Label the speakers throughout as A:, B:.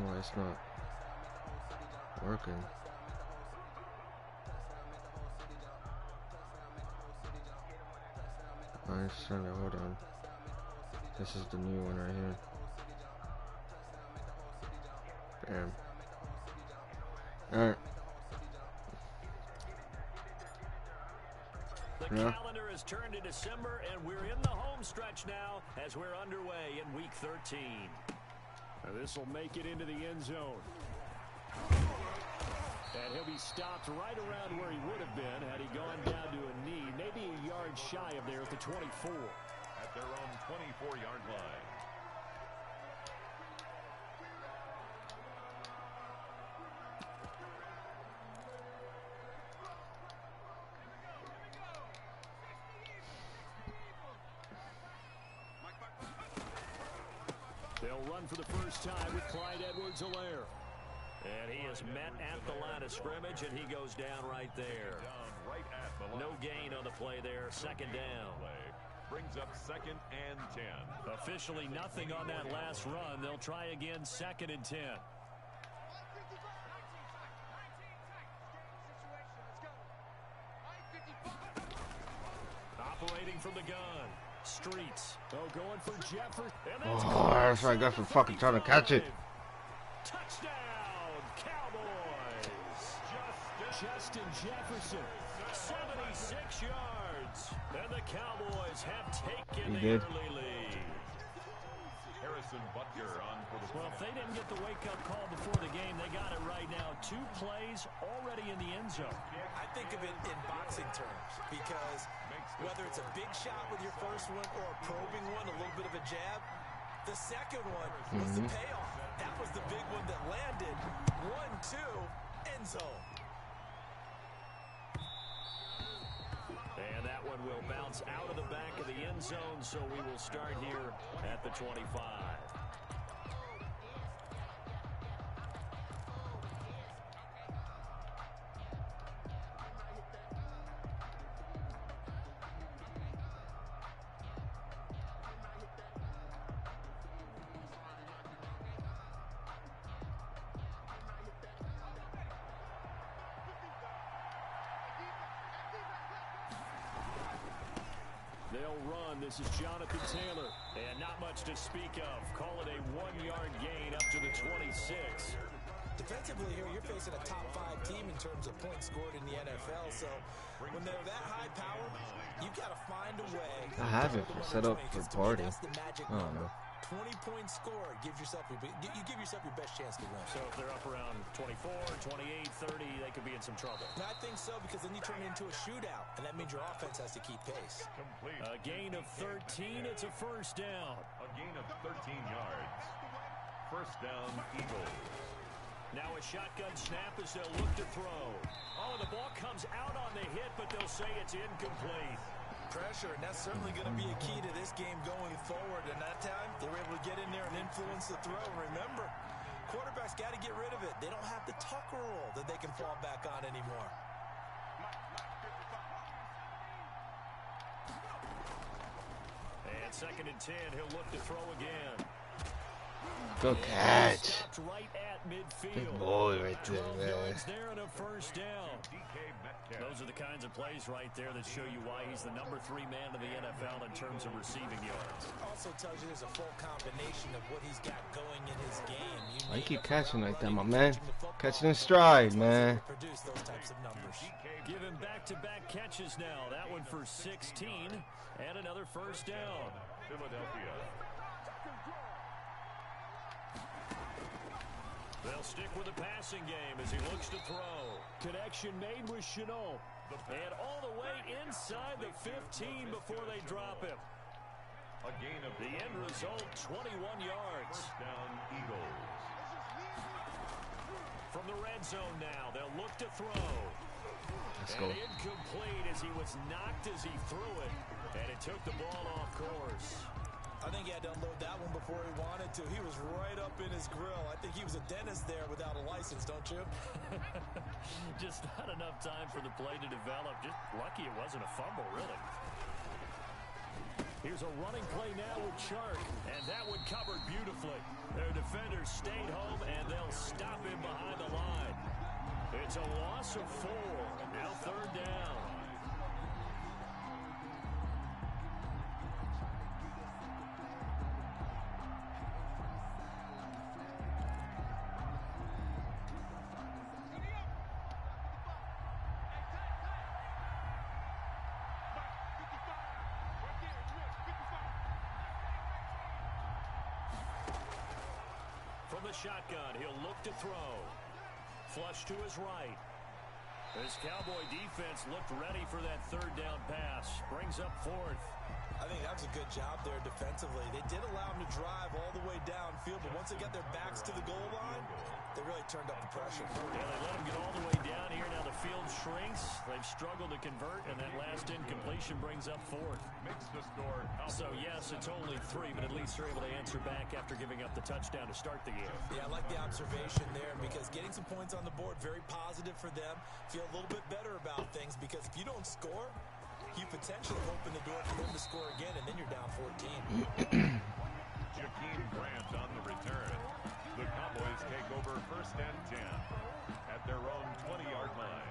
A: why it's not working. Alright, hold on. This is the new one right here. Bam. Alright.
B: The calendar has turned to December, and we're in the home stretch now as we're underway in Week 13. This will make it into the end zone. And he'll be stopped right around where he would have been had he gone down to a knee, maybe a yard shy of there at the 24.
C: At their own 24-yard line.
B: They'll run for the first time with Clyde Edwards-Helaire. And he is met at the line of scrimmage, and he goes down right there. No gain on the play there. Second down.
C: Brings up 2nd and 10.
B: Officially nothing on that last run. They'll try again 2nd and 10. Operating from the gun. Streets. Oh, going for Jefferson.
A: Oh, that's what I got for fucking trying to catch it.
B: Touchdown, Cowboys. Justin Jefferson, 76 yards. And the Cowboys have taken the early lead.
C: Harrison Butker on for the
B: Well, if they didn't get the wake-up call before the game, they got it right now. 2 plays already in the end zone.
D: I think of it in boxing terms because whether it's a big shot with your first one or a probing one, a little bit of a jab, the second one was the payoff. That was the big one that landed. 1-2, end zone.
B: And that one will bounce out of the back of the end zone, so we will start here at the 25. They'll run. This is Jonathan Taylor. And not much to speak of. Call it a 1-yard gain up to the 26.
D: Defensively here, you're facing a top 5 team in terms of points scored in the NFL. So when they're that high power, you've got to find a way.
A: I have it set up for party.
D: That's the magic
A: I don't
D: number.
A: know.
D: 20 points scored gives yourself you give yourself your best chance to win.
B: So if they're up around 24, 28, 30, they could be in some trouble.
D: I think so, because then you turn it into a shootout, and that means your offense has to keep pace.
C: Complete.
B: A gain of 13. It's a first down.
C: A gain of 13 yards. First down, Eagles.
B: Now a shotgun snap as they'll look to throw. Oh, the ball comes out on the hit, but they'll say it's incomplete.
D: Pressure, and that's certainly going to be a key to this game going forward. And that time, they were able to get in there and influence the throw. Remember, quarterbacks got to get rid of it. They don't have the Tucker rule that they can fall back on anymore.
B: And 2nd and 10, he'll look to throw again.
A: Good catch.
B: Right at midfield.
A: Big boy right there,
B: 12
A: man.
B: yards there and a first down. Those are the kinds of plays right there that show you why he's the number 3 man in the NFL in terms of receiving yards.
D: Also tells you there's a full combination of what he's got going in his game.
A: Why you keep catching like that, my man? Catching in stride, man.
D: Produce those types of numbers.
B: Give him back-to-back catches now. That one for 16 and another first down.
C: Philadelphia.
B: They'll stick with the passing game as he looks to throw. Connection made with Shenault. And all the way inside the 15 before they drop him.
C: A gain of
B: the end result, 21 yards.
C: First down, Eagles.
B: From the red zone now, they'll look to throw.
A: Let's go.
B: And incomplete as he was knocked as he threw it. And it took the ball off course.
D: I think he had to unload that one before he wanted to. He was right up in his grill. I think he was a dentist there without a license, don't you?
B: Just not enough time for the play to develop. Just lucky it wasn't a fumble, really. Here's Here's a running play now with Chark, and that one covered beautifully. Their defenders stayed home, and they'll stop him behind the line. It's a loss of 4. Now 3rd down. From the shotgun, he'll look to throw. Flush to his right. This Cowboy defense looked ready for that 3rd down pass. Brings up 4th.
D: I think that was a good job there defensively. They did allow them to drive all the way downfield, but once they got their backs to the goal line, they really turned up the pressure.
B: Yeah, they let them get all the way down here. Now the field shrinks. They've struggled to convert, and that last incompletion brings up 4th.
C: Makes the score.
B: So, yes, it's only 3, but at least they're able to answer back after giving up the touchdown to start the game.
D: Yeah, I like the observation there because getting some points on the board, very positive for them. Feel a little bit better about things because if you don't score, you potentially open the door for them to score again, and then you're down 14.
C: Jakeem Grant on the return. The Cowboys take over 1st and 10 at their own 20-yard line.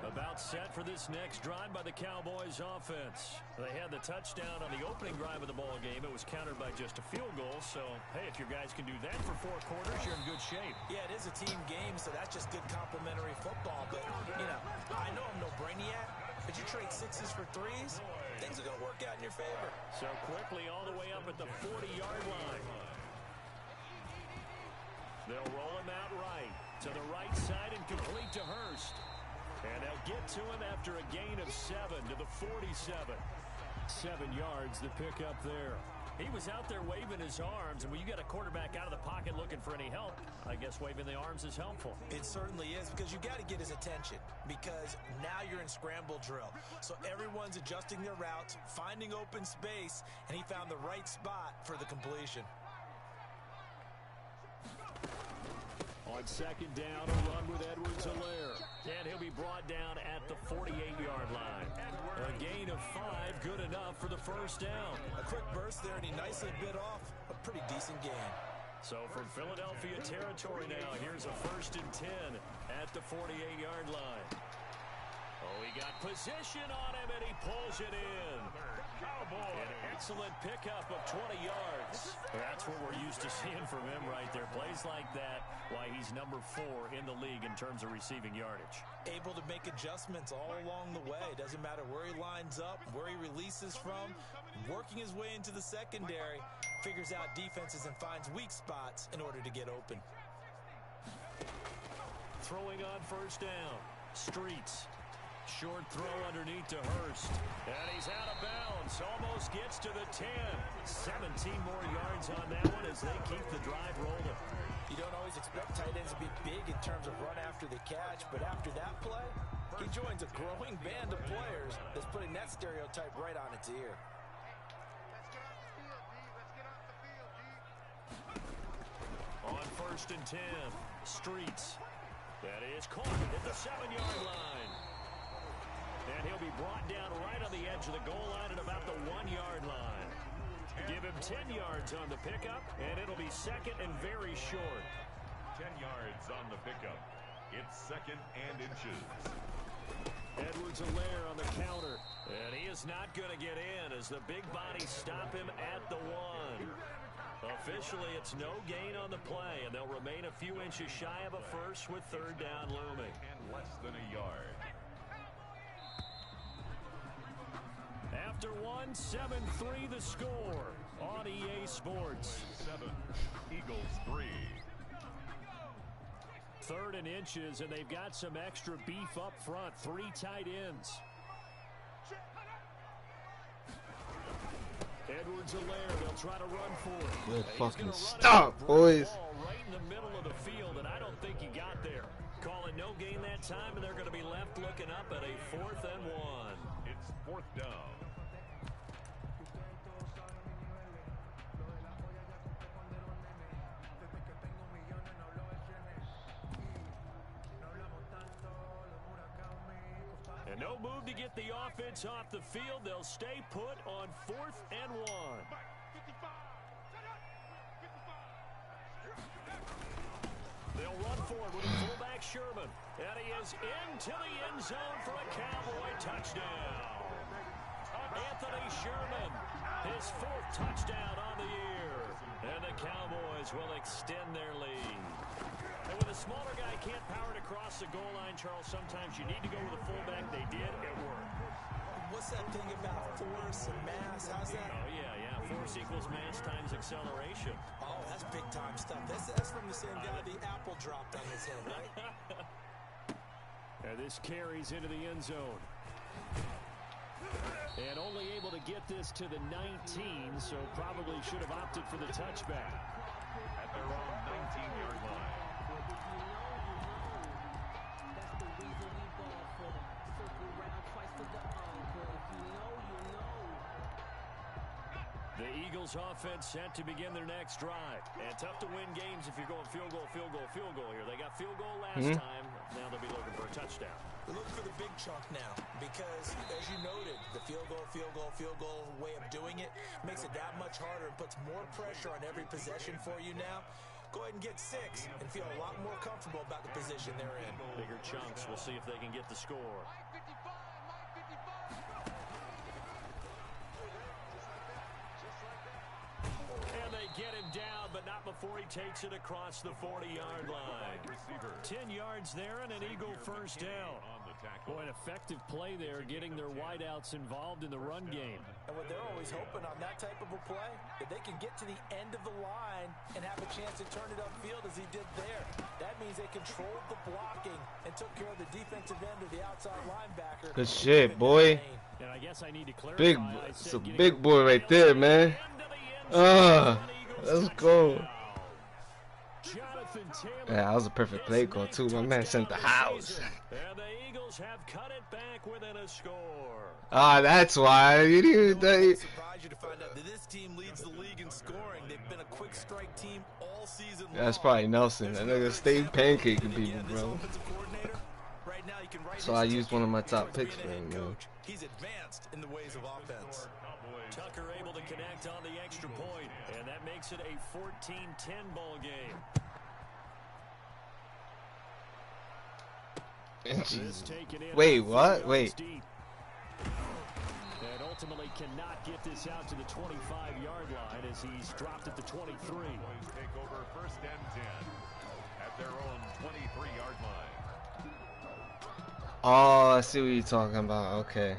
B: About set for this next drive by the Cowboys offense. They had the touchdown on the opening drive of the ball game. It was countered by just a field goal. So, hey, if your guys can do that for 4 quarters, you're in good shape.
D: Yeah, it is a team game, so that's just good complementary football. But, you know, I know I'm no brainiac, but you trade 6s for 3s, things are going to work out in your favor.
B: So quickly all the way up at the 40-yard line. They'll roll him out right to the right side and complete to Hurst. And they'll get to him after a gain of 7 to the 47. 7 yards the pickup there. He was out there waving his arms, and when you get a quarterback out of the pocket looking for any help, I guess waving the arms is helpful.
D: It certainly is because you got to get his attention because now you're in scramble drill. So everyone's adjusting their routes, finding open space, and he found the right spot for the completion.
B: On 2nd down, a run with Edwards-Helaire. And he'll be brought down at the 48-yard line. A gain of 5, good enough for the 1st down.
D: A quick burst there, and he nicely bit off a pretty decent gain.
B: So from Philadelphia territory now, here's a 1st and 10 at the 48-yard line. Oh, he got position on him, and he pulls it in. An excellent pickup of 20 yards. That's what we're used to seeing from him right there. Plays like that, why he's number 4 in the league in terms of receiving yardage.
D: Able to make adjustments all along the way. Doesn't matter where he lines up, where he releases from. Working his way into the secondary, figures out defenses and finds weak spots in order to get open.
B: Throwing on 1st down. Streets. Short throw underneath to Hurst. And he's out of bounds. Almost gets to the 10. 17 more yards on that one as they keep the drive rolling.
D: You don't always expect tight ends to be big in terms of run after the catch, but after that play, he joins a growing band of players that's putting that stereotype right on its ear.
B: On 1st and 10, Streets. That is caught at the 7-yard line. And he'll be brought down right on the edge of the goal line at about the 1-yard line. Give him 10 yards on the pickup, and it'll be 2nd and very short.
C: 10 yards on the pickup. It's 2nd and inches.
B: Edwards-Helaire on the counter. And he is not going to get in as the big bodies stop him at the 1. Officially, it's no gain on the play, and they'll remain a few inches shy of a 1st with 3rd down looming.
C: And less than a yard.
B: After 1, 7-3 the score on EA Sports.
C: 7, Eagles 3.
B: 3rd and inches, and they've got some extra beef up front. 3 tight ends. Edwards-Helaire, they'll try to run for it.
A: Good fucking stop, boys.
B: Right in the middle of the field, and I don't think he got there. Calling no gain that time, and they're going to be left looking up at a 4th and 1.
C: It's 4th down.
B: And no move to get the offense off the field. They'll stay put on 4th and 1. They'll run forward with fullback Sherman. And he is into the end zone for a Cowboy touchdown. Anthony Sherman, his 4th touchdown on the year. And the Cowboys will extend their lead. And when a smaller guy can't power it across the goal line, Charles, sometimes you need to go with a fullback. They did. It worked.
D: What's that thing about force and mass? How's that?
B: Oh, yeah. Force equals mass times acceleration.
D: Oh, that's big-time stuff. That's from the same guy the apple dropped on his head, right?
B: And this carries into the end zone. And only able to get this to the 19, so probably should have opted for the touchback.
C: At their own 19-yard line.
B: The Eagles offense set to begin their next drive. And tough to win games if you're going field goal here. They got field goal last time. Now they'll be looking for a touchdown.
D: They look for the big chunk now because, as you noted, the field goal way of doing it makes it that much harder and puts more pressure on every possession for you now. Go ahead and get 6 and feel a lot more comfortable about the position they're in.
B: Bigger chunks. We'll see if they can get the score. And they get him down, but not before he takes it across the 40-yard line. 10 yards there and an Eagle first down. Boy, an effective play there, getting their wideouts involved in the run game.
D: And what they're always hoping on that type of a play, if they can get to the end of the line and have a chance to turn it upfield as he did there. That means they controlled the blocking and took care of the defensive end of the outside linebacker.
A: Good shit, boy.
B: And I guess I need to clarify.
A: It's a big boy right there, man. Let's go. Yeah, that was a perfect play call too. My man sent the house.
B: And the Eagles have cut it back within a score.
A: That's why. You didn't.
D: Surprised you to find out that this team leads the league in scoring. They've been a quick strike team all season long.
A: That's probably Nelson. That nigga stayed pancaking people, bro.
D: Right now, you can write
A: So I used one of my top picks for him, man.
D: He's advanced in the ways of offense.
B: Tucker able to connect on the extra point, and that makes it a 14-10 ball game.
A: Wait, what? Wait.
B: And ultimately cannot get this out to the 25-yard line as he's dropped at the 23.
C: Take over 1st and 10 at their own 23-yard line.
A: Oh, I see what you're talking about. Okay.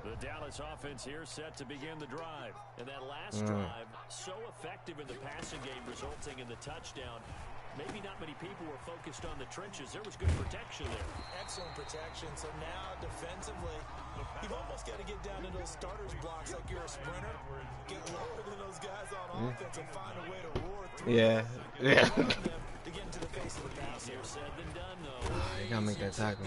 B: The Dallas offense here set to begin the drive. And that last drive, so effective in the passing game, resulting in the touchdown. Maybe not many people were focused on the trenches. There was good protection there.
D: Excellent protection. So now, defensively, you've almost got to get down to those starters blocks like you're a sprinter. Get lower than those guys on offense and find a way to roar through.
A: Yeah.
D: To get into the face of the pass.
B: Easier said than done, though.
A: You gotta make that tackle.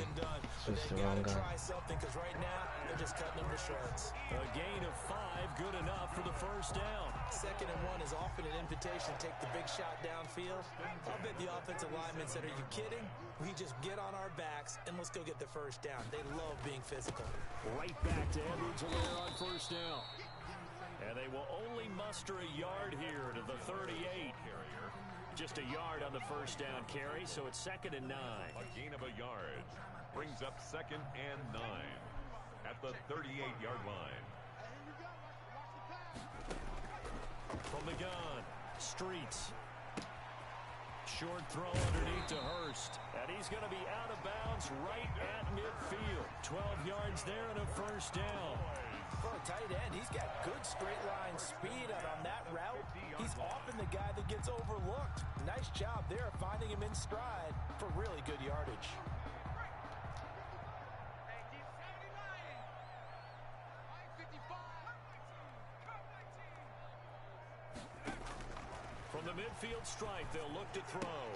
A: Switch the wrong guy.
D: Try something because right now they're just cutting them to shreds.
B: A gain of 5, good enough for the first down.
D: 2nd and 1 is often an invitation to take the big shot downfield. I'll bet the offensive linemen said, "Are you kidding? We just get on our backs and let's go get the first down." They love being physical.
B: Right back to Edwards-Helaire on first down. And they will only muster a yard here to the 38. Just a yard on the first down carry, so it's 2nd and 9.
C: A gain of a yard brings up 2nd and 9 at the 38-yard line.
B: From the gun, Streets. Short throw underneath to Hurst. And he's going to be out of bounds right at midfield. 12 yards there and a first down.
D: For a tight end, he's got good straight line speed out on that route. He's often the guy that gets overlooked. Nice job there finding him in stride for really good yardage.
B: From the midfield stripe, they'll look to throw.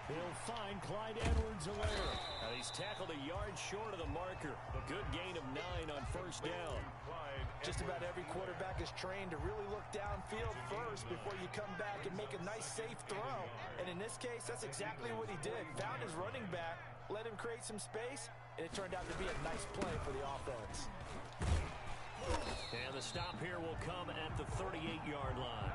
B: They'll find Clyde Edwards-Helaire. He's tackled a yard short of the marker. A good gain of 9 on first down.
D: Just about every quarterback is trained to really look downfield first before you come back and make a nice, safe throw. And in this case, that's exactly what he did. Found his running back, let him create some space, and it turned out to be a nice play for the offense.
B: And the stop here will come at the 38-yard line.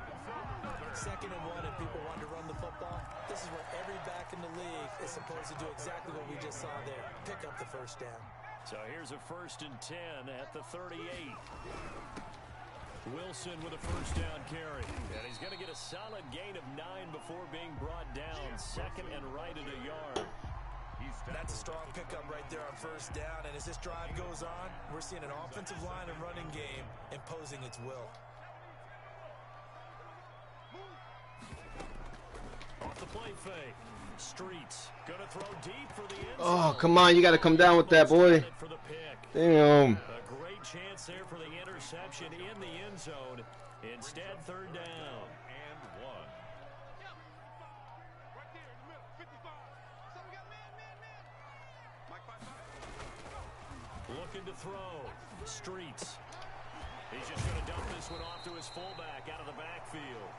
D: 2nd and 1, and people want to run the football. This is where every back in the league is supposed to do exactly what we just saw there. Pick up the first down.
B: So here's a 1st and 10 at the 38. Wilson with a first down carry. And he's going to get a solid gain of 9 before being brought down. 2nd and right at a yard.
D: That's a strong pickup right there on first down. And as this drive goes on, we're seeing an offensive line and running game imposing its will.
B: Off the play fake. Streets gonna throw deep for the end
A: Oh,
B: zone.
A: come on. You got to come down with that, boy.
B: For the pick.
A: Damn.
B: A great chance there for the interception in the end zone. Instead, 3rd down.
C: And 1.
B: Looking to throw. Streets. He's just going to dump this one off to his fullback out of the backfield.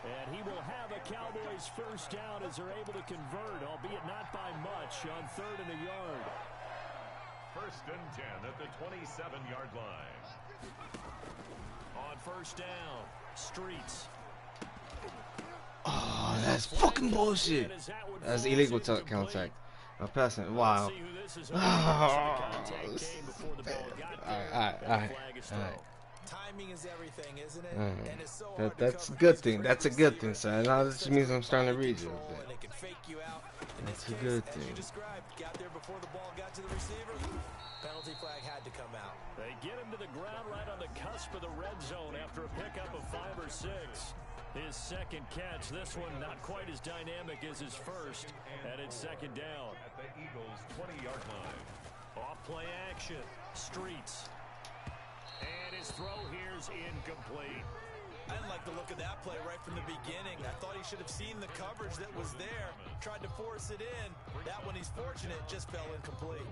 B: And he will have a Cowboys first down as they're able to convert, albeit not by much, on 3rd and a yard.
C: 1st and 10 at the 27-yard line.
B: On first down, Streets.
A: Oh, that's fucking bullshit. That's illegal contact. I'm passing. Wow. Alright.
D: Timing is everything, isn't it? And it's so hard
A: That's
D: to
A: a
D: cover
A: good
D: these
A: thing. That's a
D: crazy
A: good thing,
D: receivers.
A: son. Now this just means I'm starting to read you a
D: Control,
A: bit.
D: and they can fake you out. In
A: That's
D: this
A: a good
D: case,
A: thing.
D: As you described, got there before the ball got to the receiver. Penalty flag had to come out.
B: They get him to the ground right on the cusp of the red zone after a pickup of 5 or 6. His 2nd catch, this one not quite as dynamic as his first, and it's 2nd down.
C: At the Eagles' 20-yard line.
B: Off play action, Streets. And his throw here's incomplete.
D: I didn't like the look of that play right from the beginning. I thought he should have seen the coverage that was there, tried to force it in. That one, he's fortunate, just fell incomplete.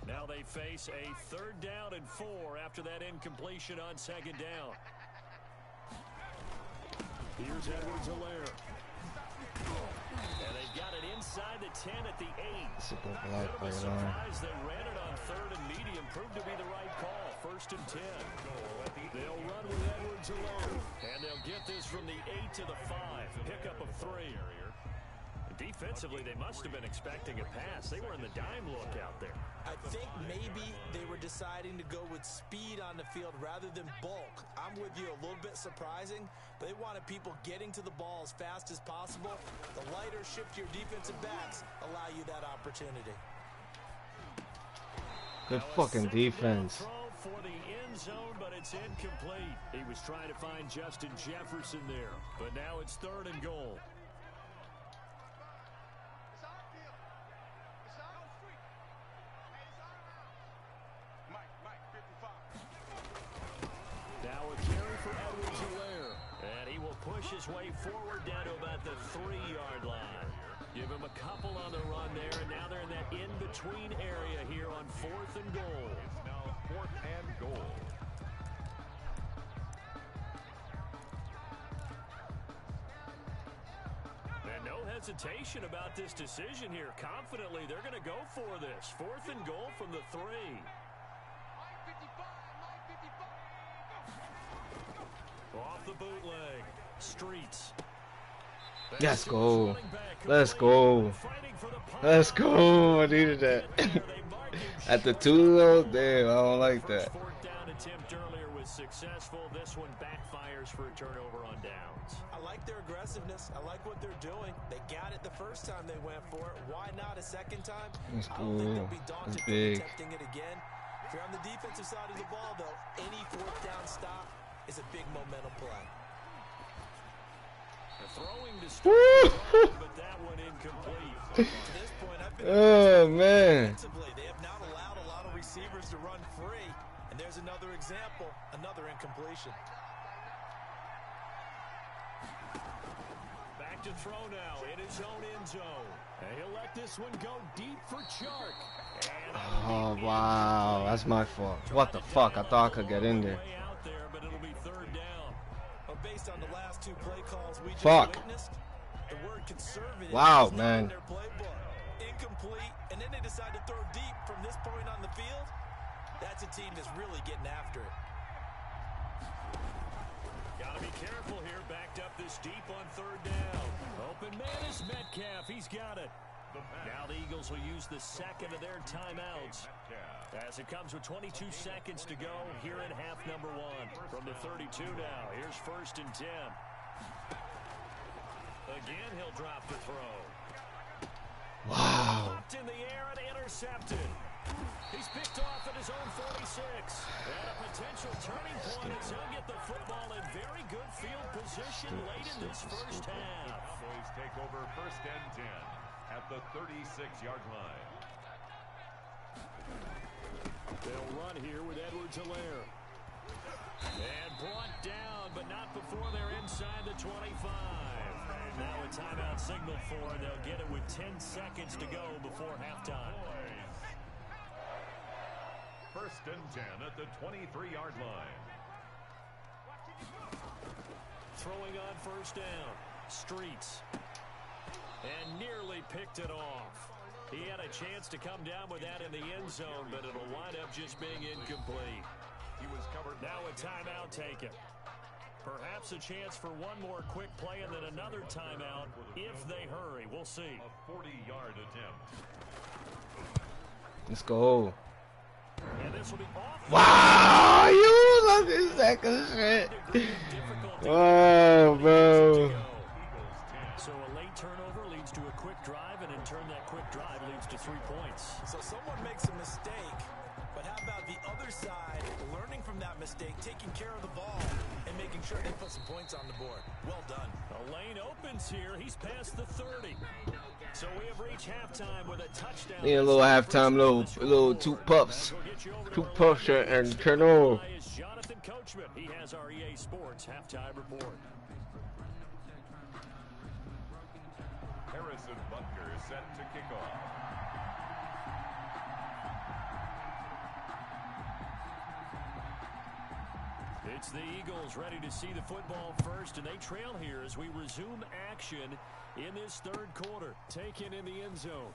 B: Now they face a 3rd down and 4 after that incompletion on 2nd down. Here's Edwards-Helaire. And they've got it inside the 10 at the 8.
A: Super
B: Bit
A: black
B: of a
A: right on.
B: surprise they ran it on 3rd and medium. Proved to be the right call. 1st and 10. They'll run with Edwards-Helaire. And they'll get this from the 8 to the 5. Pickup of 3. Defensively, they must have been expecting a pass. They were in the dime look out there.
D: I think maybe they were deciding to go with speed on the field rather than bulk. I'm with you, a little bit surprising. They wanted people getting to the ball as fast as possible. The lighter, shiftier defensive backs allow you that opportunity.
A: Good fucking defense.
B: Throw for the end zone, but it's incomplete. He was trying to find Justin Jefferson there, but now it's 3rd and goal. Now a carry for Edwards-Helaire, and he will push his way forward down to about the 3-yard line. Give him a couple on the run there, and now they're in that in-between area here on 4th and goal.
C: It's now 4th and goal.
B: And no hesitation about this decision here. Confidently, they're going to go for this. 4th and goal from the 3. Off the bootleg. Streets.
A: Let's go. Let's go. Let's go. I needed that. At the 2 though, damn, I don't like that.
B: 4th down attempt earlier was successful. This one backfires for a turnover on downs.
D: I like their aggressiveness. I like what they're doing. They got it the first time they went for it. Why not a second time?
A: That's
D: I don't think they'll
A: cool.
D: be daunted
A: That's
D: from
A: big.
D: attempting it again. If you're on the defensive side of the ball, though, any 4th down stop is a big momentum play.
B: Throwing to start, but that one incomplete.
D: To this point, I've been
A: Oh man.
D: defensively. They have not allowed a lot of receivers to run free. And there's another example, another incompletion.
B: Back to throw now in his own end zone. And he'll let this one go deep for Chark. And
A: Oh wow, that's my fault. What the fuck? I thought I could get in there.
B: way out there, but it'll be 3rd down.
D: Well, based on the last 2 play calls we just
A: Fuck.
D: witnessed, the word conservative
A: Wow,
D: is not
A: man.
D: in their playbook. Incomplete, and then they that's a team that's really getting after it.
B: Got to be careful here. Backed up this deep on third down. Open man is Metcalf. He's got it. Now the Eagles will use the second of their timeouts as it comes with 22 seconds to go here in half number 1. From the 32 now, here's 1st and 10. Again, he'll drop the throw.
A: Wow.
B: Popped in the air and intercepted. He's picked off at his own 46. And a potential turning point as he'll get the football in very good field position late in this first half.
C: Cowboys take over 1st and 10 at the 36-yard line.
B: They'll run here with Edwards-Helaire. And brought down, but not before they're inside the 25. Now a timeout signal for, and they'll get it with 10 seconds to go before halftime.
C: 1st and 10 at the 23-yard line.
B: Throwing on 1st down. Streets. And nearly picked it off. He had a chance to come down with that in the end zone, but it'll wind up just being incomplete.
C: He was covered.
B: Now a timeout taken. Perhaps a chance for one more quick play and then another timeout if they hurry. We'll see.
C: A 40-yard attempt.
A: Let's go.
B: And this will be off.
A: Wow, you love this second shit. Oh, bro.
B: So a late turnover leads to a quick drive, and in turn that quick drive leads to 3 points.
D: So someone makes a mistake, but how about the other side learning from that mistake, taking care of the ball, and making sure they put some points on the board? Well done.
B: A lane opens here. He's past the 30. So we have reached halftime with a touchdown.
A: Need a little halftime, little two puffs and turn over.
B: Jonathan Coachman. He has our EA Sports halftime report.
C: Harrison Butker is set to kick off.
B: It's the Eagles ready to see the football first, and they trail here as we resume action in this third quarter. Taken in the end zone.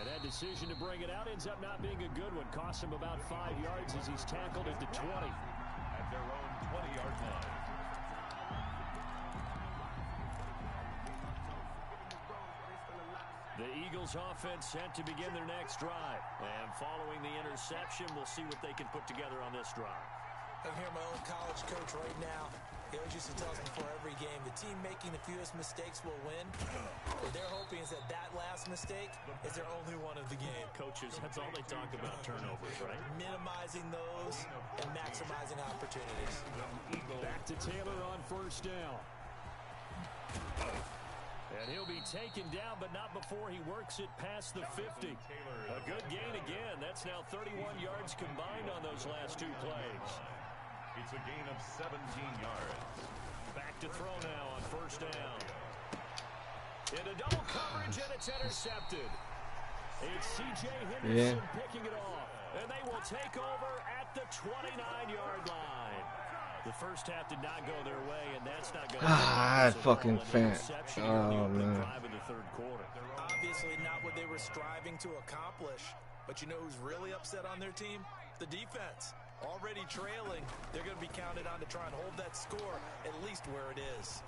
B: And that decision to bring it out ends up not being a good one. Costs him about 5 yards as he's tackled at the 20.
C: At their own 20-yard line.
B: The Eagles offense set to begin their next drive. And following the interception, we'll see what they can put together on this drive.
D: I'm here, my old college coach right now. He always used to tell us before every game, the team making the fewest mistakes will win. What they're hoping is that that last mistake is their only one of the game.
B: Coaches, that's all they talk about, turnovers, right?
D: Minimizing those and maximizing opportunities.
B: Back to Taylor on 1st down. And he'll be taken down, but not before he works it past the 50. A good gain again. That's now 31 yards combined on those last 2 plays.
C: It's a gain of 17 yards.
B: Back to throw now on 1st down. Into double coverage, and it's intercepted. It's C.J. Henderson picking it off. And they will take over at the 29-yard line. The first half did not go their way, and that's not going to
A: that fucking fan. Oh, man.
B: Drive in the third quarter.
D: Obviously not what they were striving to accomplish. But you know who's really upset on their team? The defense. Already trailing, they're going to be counted on to try and hold that score at least where it is.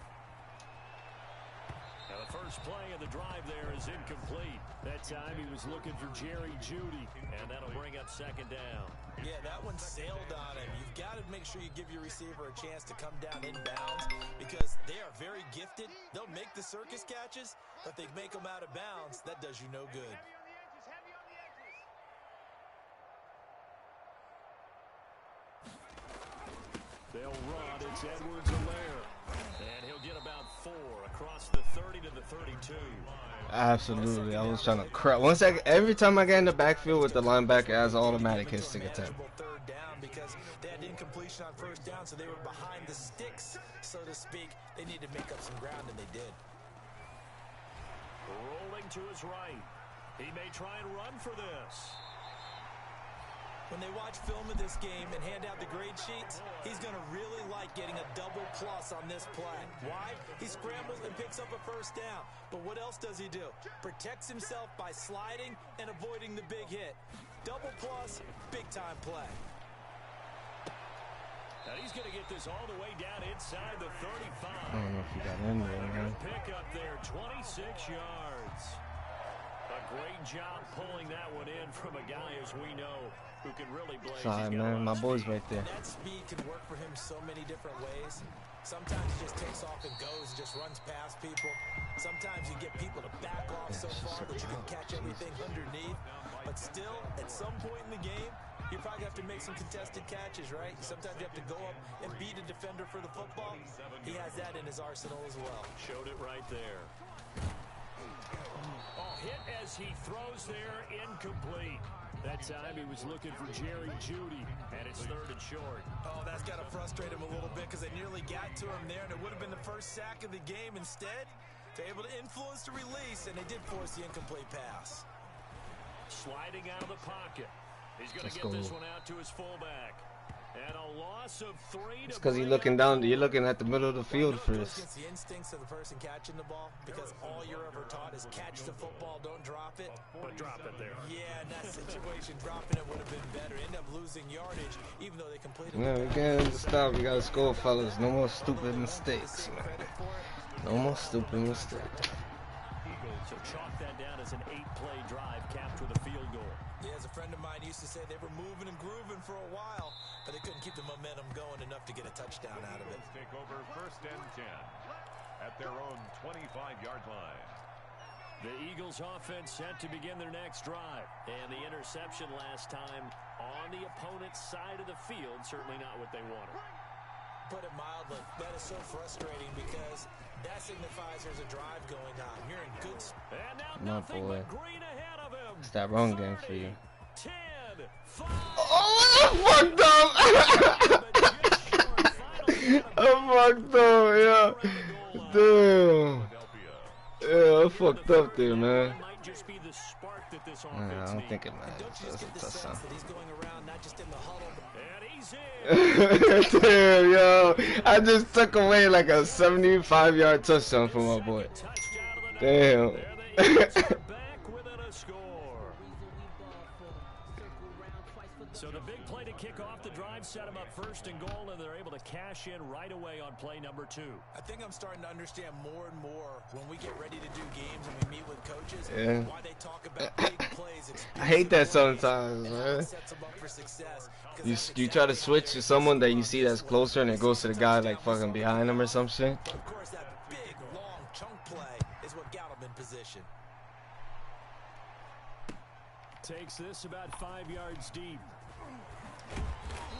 B: Now the first play of the drive there is incomplete. That time he was looking for Jerry Jeudy, and that'll bring up 2nd down.
D: Yeah, that one sailed on him. You've got to make sure you give your receiver a chance to come down inbounds because they are very gifted. They'll make the circus catches, but they make them out of bounds. That does you no good.
B: They'll run. It's Edwards-Helaire. And he'll get about 4 across the 30 to the 32.
A: Absolutely. I was trying to crack. Every time I get in the backfield with the linebacker, as automatic his stick attempt.
D: Third down because they had incompletion on 1st down, so they were behind the sticks, so to speak. They needed to make up some ground, and they did.
B: Rolling to his right. He may try and run for this.
D: When they watch film of this game and hand out the grade sheets, he's going to really like getting a double plus on this play. Why? He scrambles and picks up a first down. But what else does he do? Protects himself by sliding and avoiding the big hit. Double plus, big-time play.
B: And he's going to get this all the way down inside the 35.
A: I don't know if he got in there, man.
B: Pick up there, 26 yards. A great job pulling that one in from a guy, as we know, who can really blaze.
A: Sorry, man. My boy's right there.
D: That speed can work for him so many different ways. Sometimes he just takes off and goes, just runs past people. Sometimes you get people to back off so far that you can catch everything underneath. But still, at some point in the game, you probably have to make some contested catches, right? Sometimes you have to go up and beat a defender for the football. He has that in his arsenal as well.
B: Showed it right there. Oh, hit as he throws there, incomplete. That time he was looking for Jerry Jeudy, and it's 3rd and short.
D: Oh, that's got to frustrate him a little bit because they nearly got to him there, and it would have been the first sack of the game. Instead, they're able to influence the release, and they did force the incomplete pass.
B: Sliding out of the pocket. He's going to get this one out to his fullback. And a loss of 3 to
A: It's because you're looking down. You're looking at the middle of the field first.
D: It's the instincts of the person catching the ball, because all you're ever taught is catch the football, don't drop it.
B: But drop it there.
D: Yeah, in that situation, dropping it would have been better. End up losing yardage, even though they completed.
A: Yeah, we can't stop. We gotta score, fellas. No more stupid mistakes, man. No more stupid mistakes.
B: So chalk that down as an 8-play drive capped with a field goal.
D: Yeah, as a friend of mine used to say, they were moving and grooving for a while, but they couldn't keep the momentum going enough to get a touchdown out of it.
C: Take over 1st and 10 at their own 25-yard line.
B: The Eagles offense set to begin their next drive. And the interception last time on the opponent's side of the field, certainly not what they wanted.
D: Put it mildly, that is so frustrating because that signifies there's a drive going on. You're in good.
B: And now
A: My boy.
B: Green ahead of him.
A: It's that wrong game for you.
B: 10, 5.
A: Oh, I'm fucked up. I fucked up, yeah. Damn. Yeah, I fucked up there, man.
B: Might just be the spark that this
A: I
B: offense
A: don't
B: needs.
A: think it matters. That's a touchdown.
D: That he's going around, not just in the huddle,
B: And he's in.
A: Damn, yo. I just took away like a 75-yard touchdown from my boy. Damn.
B: Back within a score. So the big play to kick off the drive set them up 1st and goal, and they're able to cash in right away on play number 2.
D: I think I'm starting to understand more and more when we get ready to do games and we meet with coaches, why they talk about big plays.
A: I hate that sometimes, man.
D: Sets them up for success.
A: You try to switch to someone that you see that's closer and it goes to the guy like fucking behind him or some shit.
D: Of course, that big, long chunk play is what got him in position.
B: Takes this about 5 yards deep.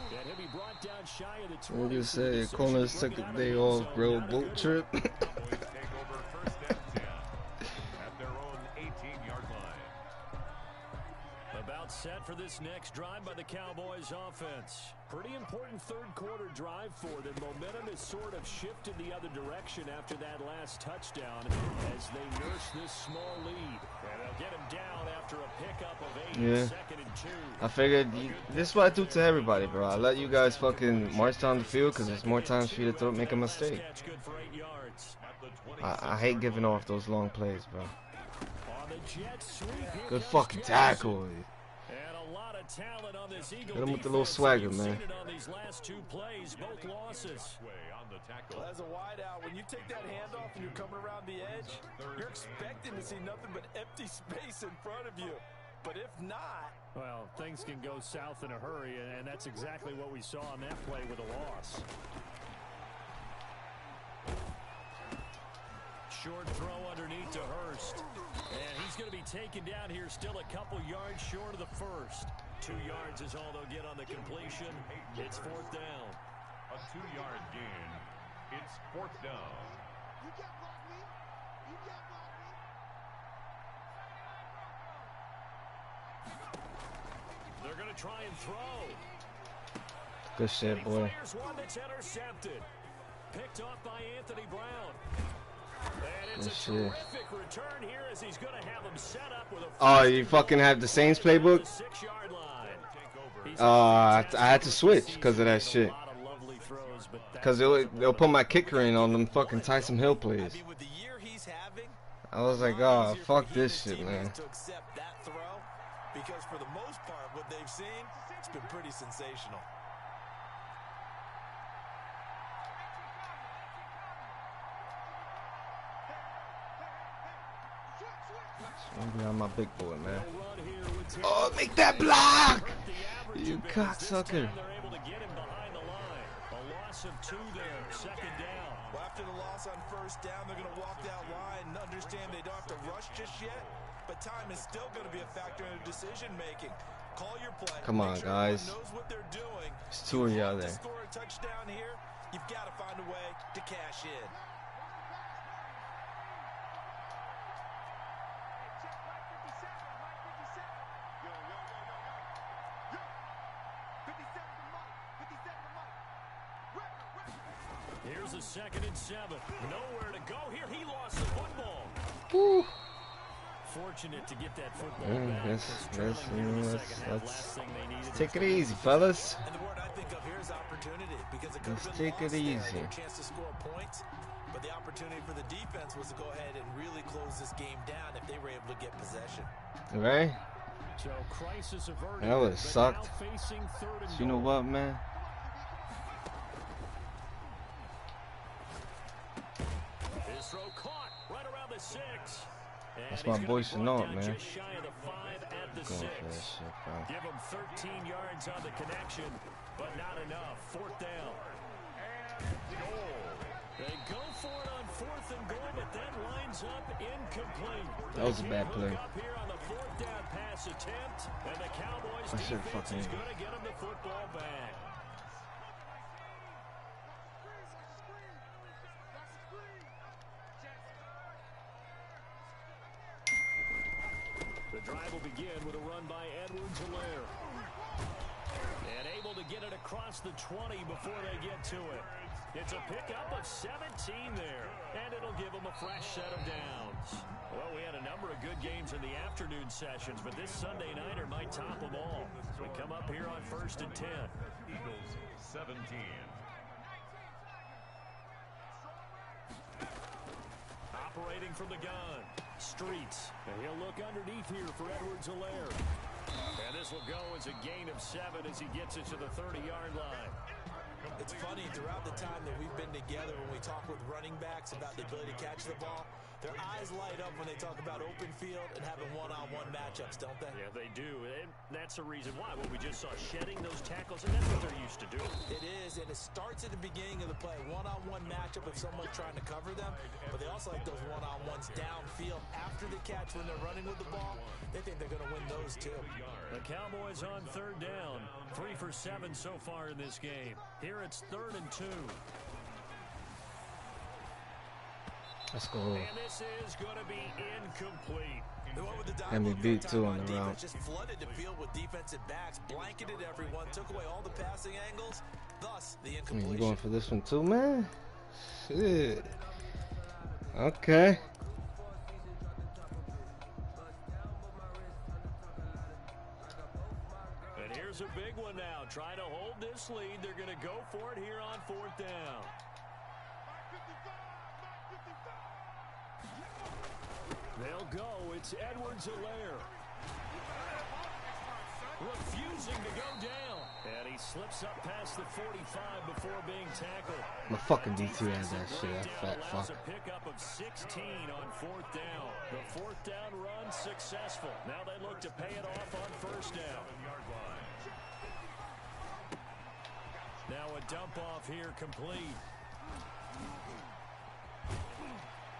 B: And he'll be brought down shy of the 20.
A: What do you say? Corners took a day off, bro. Boat trip.
C: Cowboys take over 1st and 10 at their own 18-yard line.
B: About set for this next drive by the Cowboys offense. Pretty important 3rd quarter drive for them. Momentum has sort of shifted the other direction after that last touchdown as they nurse this small lead. And they'll get him down after a pickup of 8,
A: Yeah.
B: 2nd and 2.
A: I figured this is what I do to everybody, bro. I let you guys fucking march down the field because there's more times for you to make a mistake.
B: That's good for 8 yards.
A: I hate giving off those long plays, bro.
B: On the jet sweep, here
A: Good
B: comes
A: fucking tackle.
B: And a lot of talent on this Eagle
A: Hit him with the little
B: defense.
A: swagger,
B: You've
A: man.
B: seen it on these last 2 plays, both losses.
C: On the tackle.
D: As a wideout, when you take that handoff and you're coming around the edge, you're expecting to see nothing but empty space in front of you. But if not,
B: Well, things can go south in a hurry, and that's exactly what we saw on that play with a loss. Short throw underneath to Hurst. And he's going to be taken down here, still a couple yards short of the 1st. 2 yards is all they'll get on the completion. It's 4th down.
C: A 2-yard gain. It's 4th down.
B: They're going to try and throw.
A: Good shit, boy.
B: Fires one that's intercepted. Picked off by Anthony Brown. And it's
A: Good
B: a
A: shit.
B: terrific return here as he's going to have him set up with a
A: Oh, you fucking have the Saints playbook?
B: 6-yard line. He
A: I had to switch because of that shit. Because they'll put my kicker in on them fucking Tyson Hill plays. I was like, oh, fuck this shit, man.
D: Because for the most part, what they've seen, it's been pretty sensational.
A: Maybe I'm my big boy, man. Oh, make that block! You cocksucker.
D: Well, after the loss on first down, they're going to walk that line and understand they don't have to rush just yet. But time is still going to be a factor in their decision making. Call your play.
A: Come on, guys.
D: Knows what they're doing.
A: There's two of y'all there.
D: Score a touchdown here, you've got to find a way to cash in.
B: Here's a 2nd and 7. Nowhere to go here. He lost the football.
A: Woo.
B: Fortunate to get that football back.
A: Let's take it easy, fellas.
D: And the word I think of here is opportunity, because it
A: Let's take it easy.
D: A chance to score points, but the opportunity for the defense was to go ahead and really close this game down if they were able to get possession.
A: Right?
B: So crisis averted.
A: That would have sucked. You know what, man?
B: His throw caught right around the 6.
A: That's my boy Chenault, man.
B: Just shy of the 5 at the 6.
A: Shit,
B: Give him 13 yards on the connection, but not enough. 4th down. They go for it on 4th and goal, but that lines up incomplete.
A: That was a bad play.
B: Up here on the 4th down pass attempt, and the Cowboys defense is going to get him the football back. The drive will begin with a run by Edwards-Helaire. And able to get it across the 20 before they get to it. It's a pickup of 17 there, and it'll give them a fresh set of downs. Well, we had a number of good games in the afternoon sessions, but this Sunday nighter might top them all. We come up here on 1st and 10.
C: Eagles 17.
B: Operating from the gun, Streets. And he'll look underneath here for Edwards-Helaire. And this will go as a gain of 7 as he gets it to the 30-yard line.
D: It's funny, throughout the time that we've been together, when we talk with running backs about the ability to catch the ball, their eyes light up when they talk about open field and having one-on-one matchups, don't they?
B: Yeah, they do. And that's the reason why. Well, we just saw shedding those tackles, and that's what they're used to doing.
D: It is, and it starts at the beginning of the play. One-on-one matchup if someone's trying to cover them, but they also like those one-on-ones downfield after the catch when they're running with the ball. They think they're going to win those, too.
B: The Cowboys on 3rd down. 3 for 7 so far in this game. Here it's 3rd and 2.
A: Let's go.
B: And this is going to be incomplete.
A: And we beat 2 on the route.
D: Just flooded the field with defensive backs, blanketed everyone, took away all the passing angles, thus the incompletion.
A: You going for this one too, man? Shit. Okay.
B: And here's a big one now. Trying to hold this lead. They're going to go for it here on 4th down. They'll go. It's Edwards-Helaire. Refusing to go down. And he slips up past the 45 before being tackled.
A: My fucking DT has that shit, that fat fuck.
B: A pickup of 16 on 4th down. The 4th down run successful. Now they look to pay it off on 1st down. Now a dump off here complete.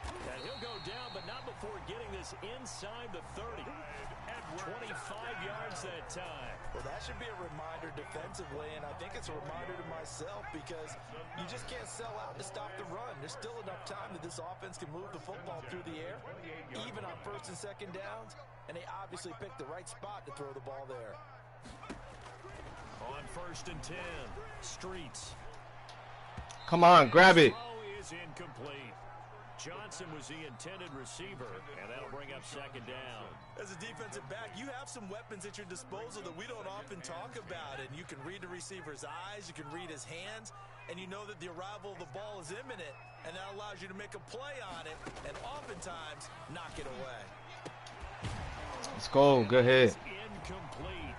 B: And he'll go down, but not before getting this inside the 30. 25 yards that time.
D: Well, that should be a reminder defensively, and I think it's a reminder to myself because you just can't sell out to stop the run. There's still enough time that this offense can move the football through the air, even on 1st and 2nd downs, and they obviously picked the right spot to throw the ball there.
B: On 1st and 10, Streets.
A: Come on, grab it.
B: Throw is incomplete. Johnson was the intended receiver, and that'll bring up second down.
D: As a defensive back, you have some weapons at your disposal that we don't often talk about. And you can read the receiver's eyes, you can read his hands, and you know that the arrival of the ball is imminent. And that allows you to make a play on it and oftentimes knock it away.
A: Let's go. Good hit.
B: Incomplete.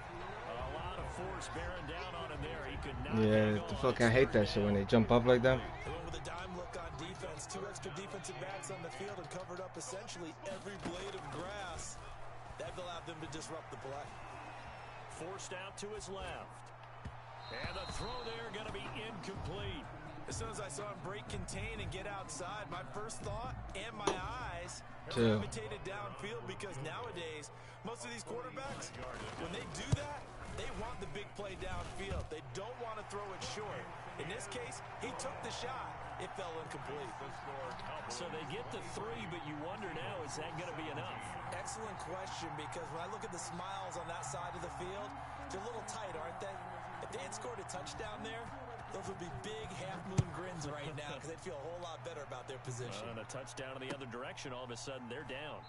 B: A lot of force bearing down on him there. He could not
A: Yeah, the fuck, I hate that shit when they jump up like that.
D: With a dime look on defense, 2 extra defensive backs on the field and covered up essentially every blade of grass. That allowed them to disrupt the play.
B: Forced out to his left. And the throw there going to be incomplete.
D: As soon as I saw him break contain and get outside, my first thought and my eyes gravitated downfield, because nowadays, most of these quarterbacks, when they do that, they want the big play downfield. They don't want to throw it short. In this case, he took the shot. It fell incomplete.
B: So they get the 3, but you wonder now, is that going to be enough?
D: Excellent question, because when I look at the smiles on that side of the field, they're a little tight, aren't they? If they had scored a touchdown there, those would be big half-moon grins right now, because they'd feel a whole lot better about their position.
B: And a touchdown in the other direction, all of a sudden they're down.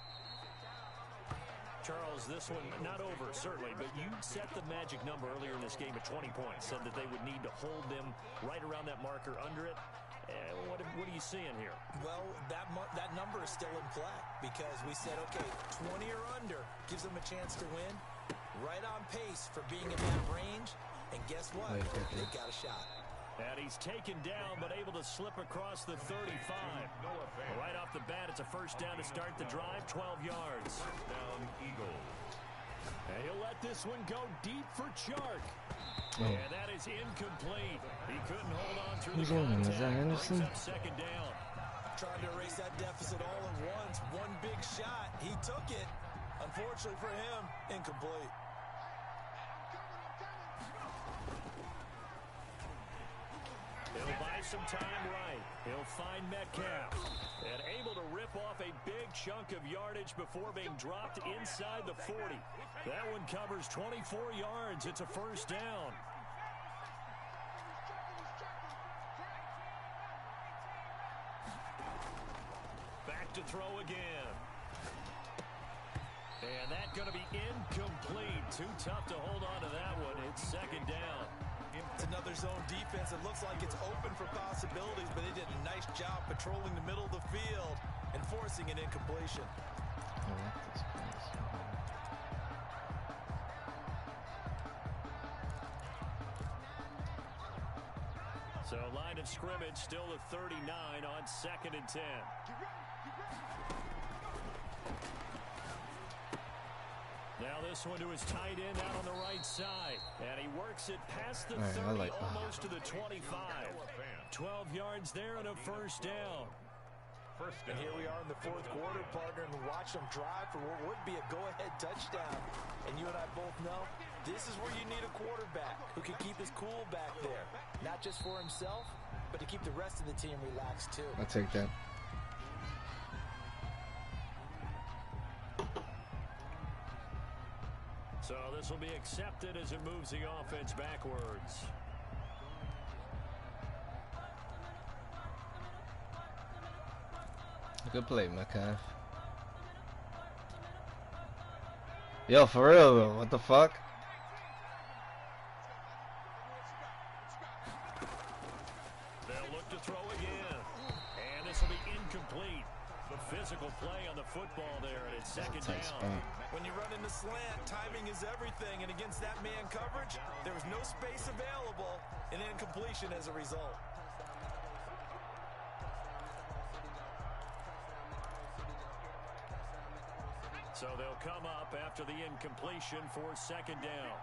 B: Charles, this one not over, certainly, but you set the magic number earlier in this game at 20 points, said that they would need to hold them right around that marker under it. What are you seeing here?
D: Well, that number is still in play, because we said, okay, 20 or under gives them a chance to win. Right on pace for being in that range, and guess what? They got a shot.
B: And he's taken down, but able to slip across the 35. Right off the bat, it's a first down to start the drive, 12 yards.
C: Down Eagles.
B: And he'll let this one go deep for Chark.
A: Oh.
B: And that is incomplete. He couldn't hold on through
A: Who's
B: the
A: on him? Is that
B: contact.
A: Henderson?
B: Brings up second down.
D: Trying to erase that deficit all at once. One big shot. He took it. Unfortunately for him, incomplete.
B: He'll buy some time right. He'll find Metcalf. And able to rip off a big chunk of yardage before being dropped inside the 40. That one covers 24 yards. It's a first down. Back to throw again. And that's going to be incomplete. Too tough to hold on to that one. It's second down.
D: It's another zone defense. It looks like it's open for possibilities, but they did a nice job patrolling the middle of the field and forcing an incompletion.
A: I like this place.
B: So line of scrimmage still at 39 on 2nd and 10. Now this one to his tight end out on the right side. And he works it past the 30, almost to the 25. 12 yards there and a first down.
D: And here we are in the 4th quarter, partner, and watch them drive for what would be a go-ahead touchdown. And you and I both know this is where you need a quarterback who can keep his cool back there. Not just for himself, but to keep the rest of the team relaxed too.
A: I'll take that.
B: So this will be accepted as it moves the offense backwards.
A: Good play, Metcalf. Yo, for real though, what the fuck?
B: They'll look to throw again. And this will be incomplete. The physical play on the football there, and it's second down.
D: When you run into slant, timing is everything, and against that man coverage, there was no space available, and incompletion as a result.
B: So they'll come up after the incompletion for second down.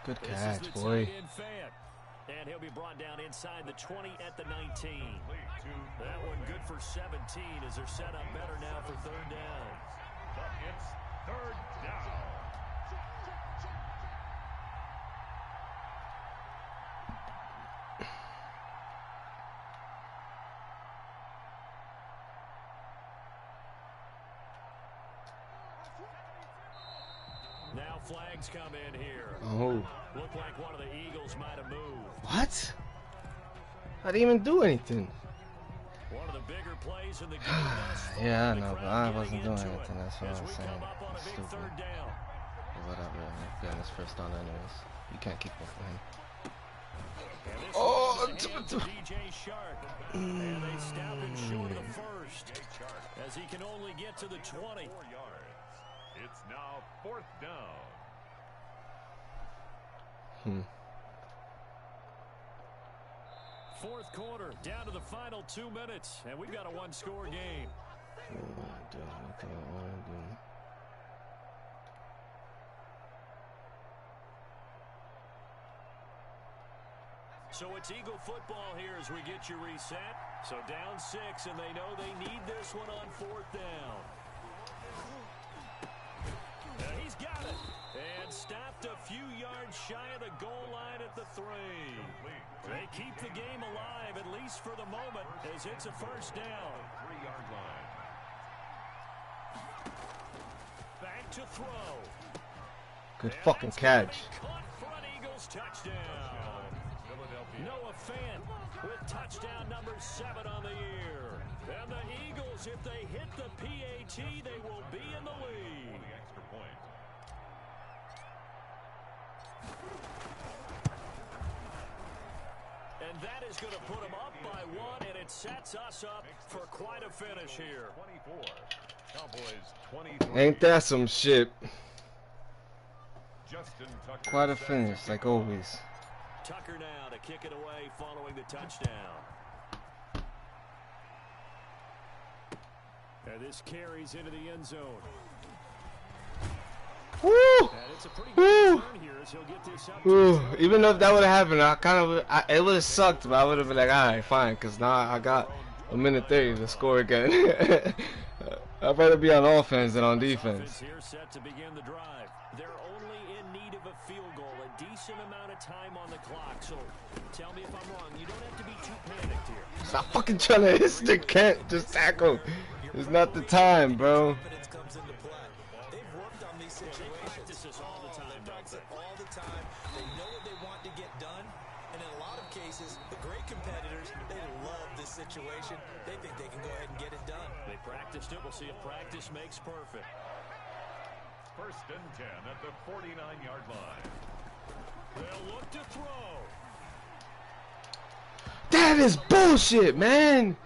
A: Good catch, boy.
B: And he'll be brought down inside the 20 at the 19. That one good for 17 as they're set up better now for third down.
C: It's third down.
B: Now flags come in here.
A: Oh.
B: Looked like one of the Eagles might have moved.
A: What? I didn't even do anything.
B: One of the bigger plays in the game.
A: Yeah, I know, but I wasn't doing anything. That's what I'm saying. It's stupid. Whatever. I'm getting this first down anyways. You can't keep up with him. Oh,
B: DJ Shark. And they stop him short of the first. As he can only get to the 20.
C: 4 yards. It's now 4th down.
B: Fourth quarter, down to the final 2 minutes, and we've got a one-score game. So it's Eagle football here as we get you reset. So down 6, and they know they need this one on 4th down. He's got it. And stopped a few yards shy of the goal line at the 3. They keep the game alive, at least for the moment, as it's a first down.
C: 3-yard line.
B: Back to throw.
A: Good fucking catch.
B: Caught for an Eagles touchdown. Noah Fant with touchdown number 7 on the year. And the Eagles, if they hit the PAT, they will be in the lead.
C: The extra point.
B: And that is going to put them up by 1, and it sets us up for quite a finish here.
C: 24. Cowboys 23.
A: Ain't that some shit?
C: Justin Tucker.
A: Quite a finish, like always.
B: Tucker now to kick it away following the touchdown. And this carries into the end zone.
A: Woo!
B: And it's a pretty good turn here as he'll get this up to
A: Even though if that would have happened, it would have sucked, but I would have been like, all right, fine, because now I got a minute 30 to score again. I'd rather be on offense than on defense.
B: Here set to begin the drive. They're only in need of a field goal, a decent amount of time on the clock. So tell me if I'm wrong. You don't have to be too panicked here.
A: Stop fucking trying to hit the Kent. Just tackle. It's not the time, bro.
D: Confidence comes into play. They've worked on these situations.
B: They practice this all the time.
D: They practice it all the time. They know what they want to get done. And in a lot of cases, the great competitors, they love this situation. They think they can go ahead and get it done.
B: They practiced it. We'll see if practice makes perfect.
C: 1st and 10 at the 49-yard line.
B: They'll look to throw.
A: That is bullshit, man.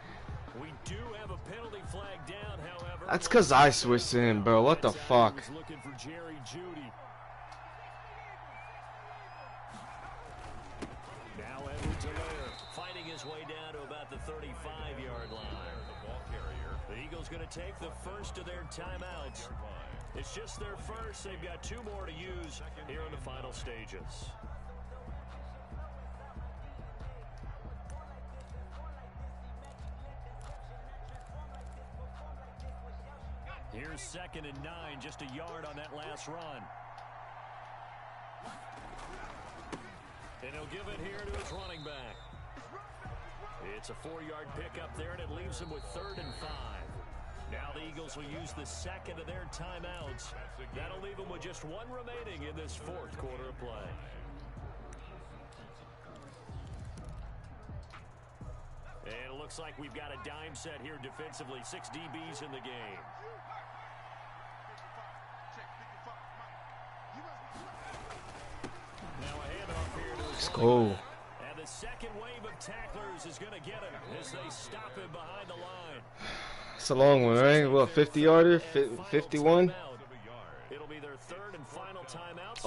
B: We do have a penalty flag down, however.
A: That's because I switched to him, bro. What the fuck?
B: Looking for Jerry Jeudy. Now Edwards-Helaire fighting his way down to about the 35-yard line.
C: The ball carrier.
B: The Eagles going to take the first of their timeouts. It's just their first. They've got 2 more to use here in the final stages. Here's 2nd and 9, just a yard on that last run. And he'll give it here to his running back. It's a 4-yard pickup there, and it leaves him with 3rd and 5. Now the Eagles will use the 2nd of their timeouts. That'll leave them with just 1 remaining in this 4th quarter of play. And it looks like we've got a dime set here defensively. 6 DBs in the game. Now a handoff here to his
A: Let's go.
B: And the second wave of tacklers is going to get him as they stop him behind the line.
A: It's a long one, right? What, 50-yarder? 51?
B: It'll be their 3rd and final timeout.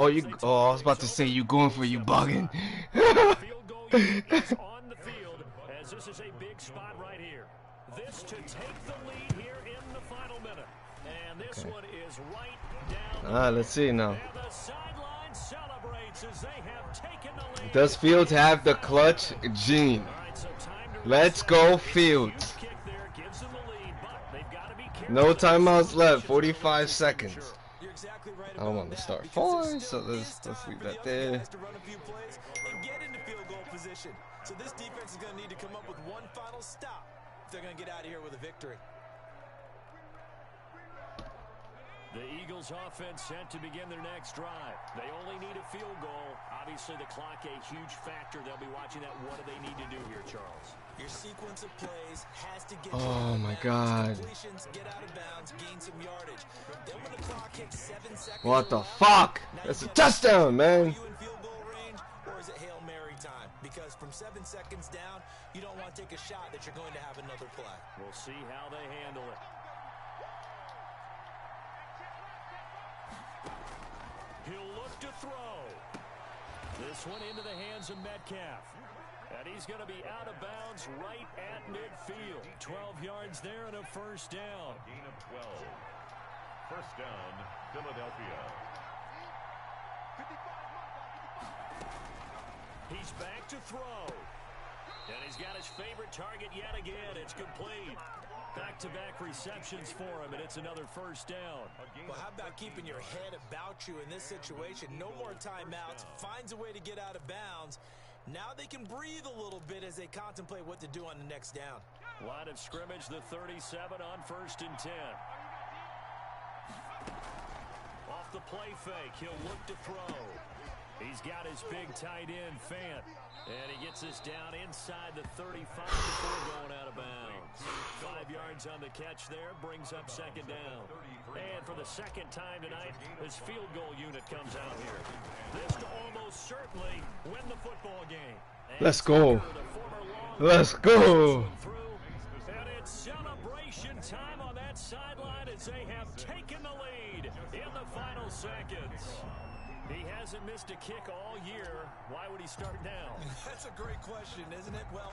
A: Oh, I was about to say you going for you bugging.
B: Field goal unit is on the field as this is a big spot right here. This to take the lead here in the final minute. And this one is right down.
A: All right, let's see now.
B: And the sideline celebrates as they have taken the lead.
A: Does Fields have the clutch gene?
B: All right, so time to
A: Let's go, Fields.
B: kick there gives them the lead, but they've got to be careful.
A: No timeouts left. 45 seconds.
D: You're exactly right
A: I don't want to start 4, so let's leave that there.
D: to run a few plays and get into field goal position. So this defense is going to need to come up with one final stop if they're going to get out of here with a victory.
B: The Eagles offense set to begin their next drive. They only need a field goal. Obviously, the clock a huge factor. They'll be watching that. What do they need to do here, Charles?
D: Your sequence of plays has to get
A: Oh my God.
D: completions, get out of bounds, gain some yardage. Then when the clock hits 7 seconds.
A: What the fuck? That's a touchdown, man.
D: Are you in field goal range, or is it Hail Mary time? Because from 7 seconds down, you don't want to take a shot that you're going to have another play.
B: We'll see how they handle it. He'll look to throw. This one into the hands of Metcalf. And he's going to be out of bounds right at midfield. 12 yards there and a first down.
C: A gain of 12. First down, Philadelphia.
B: He's back to throw. And he's got his favorite target yet again. It's complete. Back-to-back receptions for him, and it's another first down.
D: Well, how about keeping your head about you in this situation? No more timeouts. Finds a way to get out of bounds. Now they can breathe a little bit as they contemplate what to do on the next down.
B: Line of scrimmage, the 37 on 1st and 10. Off the play fake, he'll look to throw. He's got his big tight end, Fant. And he gets this down inside the 35 before going out of bounds. 5 yards on the catch there, brings up second down. And for the second time tonight, his field goal unit comes out here. This to almost certainly win the football game.
A: Let's go. Let's go.
B: And it's celebration time on that sideline as they have taken the lead in the final seconds. He hasn't missed a kick all year. Why would he start now?
D: That's a great question, isn't it? Well,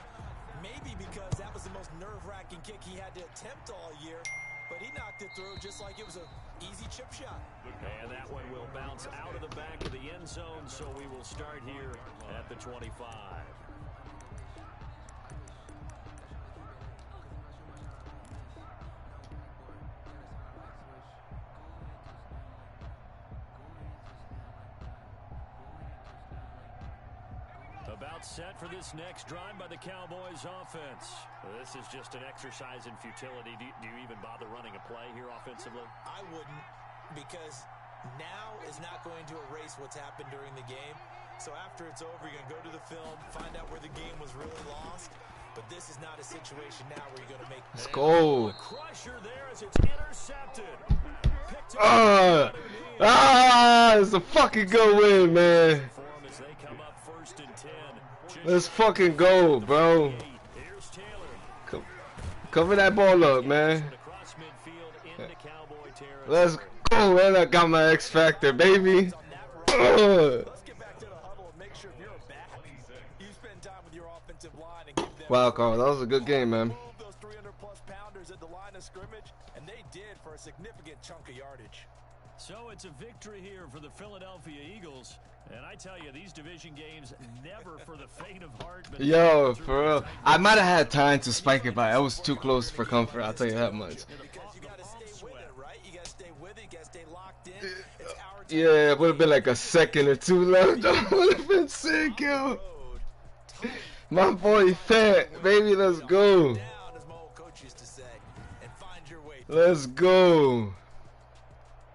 D: maybe because that was the most nerve-wracking kick he had to attempt all year. But he knocked it through just like it was an easy chip shot.
B: And that one will bounce out of the back of the end zone, so we will start here at the 25. About set for this next drive by the Cowboys offense. This is just an exercise in futility. Do you even bother running a play here offensively?
D: I wouldn't, because now is not going to erase what's happened during the game. So after it's over, you're going to go to the film, find out where the game was really lost. But this is not a situation now where you're going to make...
A: Let's go.
B: A crusher there as it's intercepted.
A: It's a fucking good win, man. Let's fucking go, bro. Cover that ball up, man. Let's go, man. I got my X Factor, baby. Wow, Carl, that was a good game, man.
D: Those 300-plus pounders at the line of scrimmage, and they did for a significant chunk of yardage.
B: So it's a victory here for the Philadelphia Eagles. And I tell you, these division games never for the faint of heart. But
A: yo, for real. I might have had time to spike it, but I was too close for comfort. I'll tell you that much.
D: Because you got to stay with it, right? You got to stay with it. You got to stay locked in. It's our time.
A: Yeah, it would have been like a second or two left. That would have been sick, yo. My boy Fat, baby, let's go. Let's go.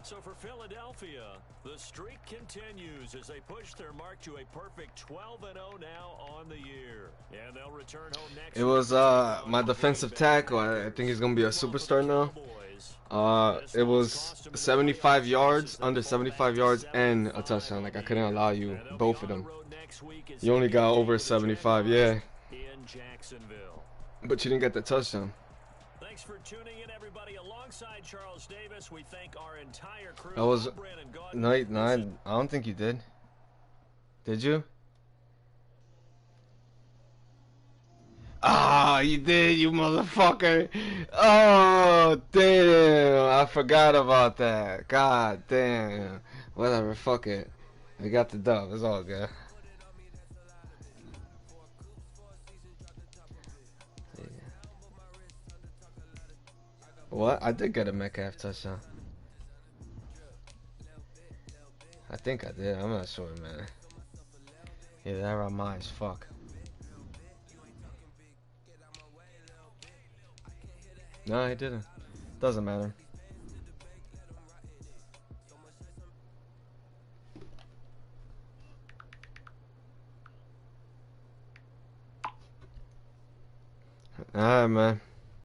B: So for Philadelphia, the streak continues as they push their mark to a perfect 12-0 now on the year. And they'll return home next.
A: It was my defensive tackle. I think he's gonna be a superstar now. It was 75 yards, under 75 yards, and a touchdown. Like I couldn't allow you both of them. You only got over 75, yeah.
B: In Jacksonville.
A: But you didn't get the touchdown.
B: Thanks for tuning in, everybody. Alongside Charles Davis, we thank our entire crew.
A: That was I don't think you did. Did you? Ah, you did, you motherfucker. Oh, damn. I forgot about that. God damn. Whatever, fuck it. We got the dub. It's all good. What? I did get a Metcalf touchdown. I think I did. I'm not sure, man. Yeah, that reminds. Fuck. No, he didn't. Doesn't matter. right, man.